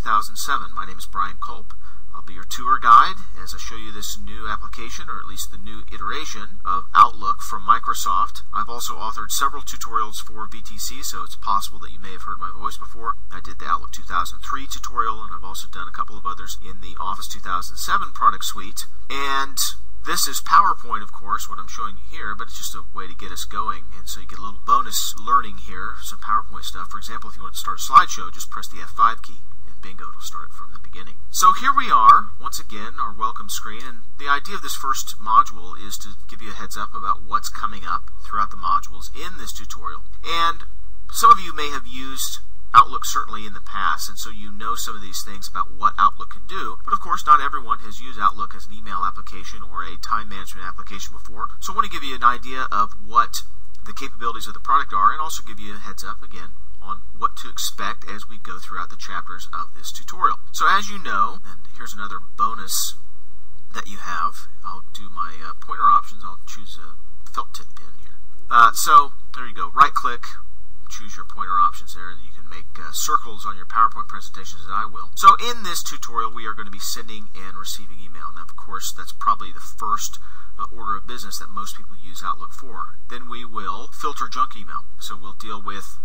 2007. My name is Brian Culp. I'll be your tour guide as I show you this new application, or at least the new iteration of Outlook from Microsoft. I've also authored several tutorials for VTC, so it's possible that you may have heard my voice before. I did the Outlook 2003 tutorial, and I've also done a couple of others in the Office 2007 product suite. And this is PowerPoint, of course, what I'm showing you here, but it's just a way to get us going, and so you get a little bonus learning here, some PowerPoint stuff. For example, if you want to start a slideshow, just press the F5 key, and bingo, it'll start it from the beginning. So here we are, once again, our welcome screen, and the idea of this first module is to give you a heads up about what's coming up throughout the modules in this tutorial. And some of you may have used Outlook certainly in the past, and so you know some of these things about what Outlook can do, but of course not everyone has used Outlook as an email application or a time management application before. So I want to give you an idea of what the capabilities of the product are, and also give you a heads up again on what to expect as we go throughout the chapters of this tutorial. So as you know, and here's another bonus that you have, I'll do my pointer options. I'll choose a felt tip pen here. So there you go, right click, choose your pointer options there, and you can make circles on your PowerPoint presentations, as I will. So in this tutorial, we are going to be sending and receiving email. Now, of course, that's probably the first order of business that most people use Outlook for. Then we will filter junk email. So we'll deal with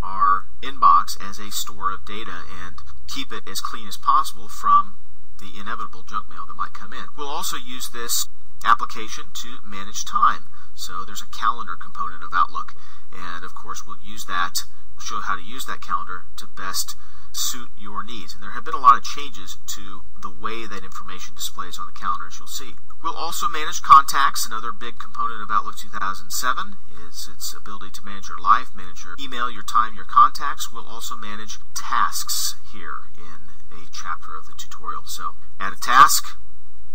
our inbox as a store of data and keep it as clean as possible from the inevitable junk mail that might come in. We'll also use this application to manage time. So there's a calendar component of Outlook, and of course we'll use that, we'll show how to use that calendar to best suit your needs. And there have been a lot of changes to the way that information displays on the calendar, as you'll see. We'll also manage contacts. Another big component of Outlook 2007 is its ability to manage your life, manage your email, your time, your contacts. We'll also manage tasks here in a chapter of the tutorial. So add a task.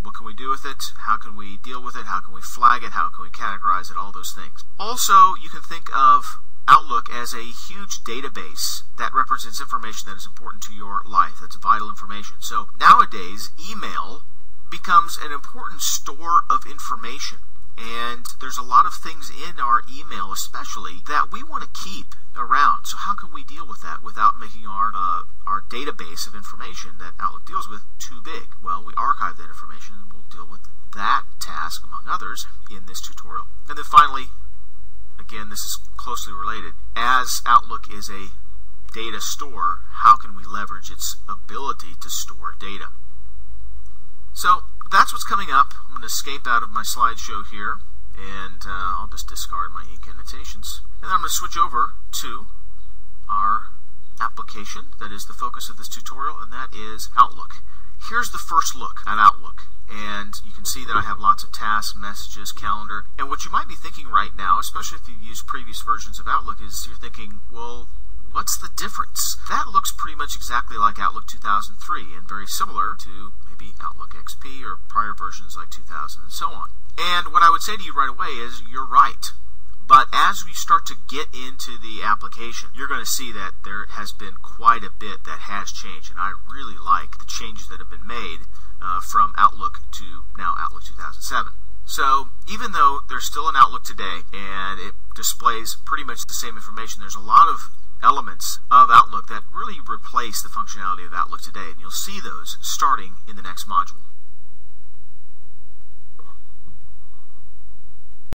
What can we do with it? How can we deal with it? How can we flag it? How can we categorize it? All those things. Also, you can think of Outlook as a huge database that represents information that is important to your life, that's vital information. So nowadays, email becomes an important store of information. And there's a lot of things in our email especially that we want to keep around. So how can we deal with that without making our database of information that Outlook deals with too big? Well, we archive that information and we'll deal with that task, among others, in this tutorial. And then finally, again, this is closely related. As Outlook is a data store, how can we leverage its ability to store data? So that's what's coming up. I'm going to escape out of my slideshow here, and I'll just discard my ink annotations. And then I'm going to switch over to our application that is the focus of this tutorial, and that is Outlook. Here's the first look at Outlook, and you can see that I have lots of tasks, messages, calendar, and what you might be thinking right now, especially if you've used previous versions of Outlook, is you're thinking, well, what's the difference? That looks pretty much exactly like Outlook 2003 and very similar to maybe Outlook XP or prior versions like 2000 and so on. And what I would say to you right away is you're right. But as we start to get into the application, you're going to see that there has been quite a bit that has changed. And I really like the changes that have been made from Outlook to now Outlook 2007. So even though there's still an Outlook today and it displays pretty much the same information, there's a lot of elements of Outlook that really replace the functionality of Outlook today, and you'll see those starting in the next module.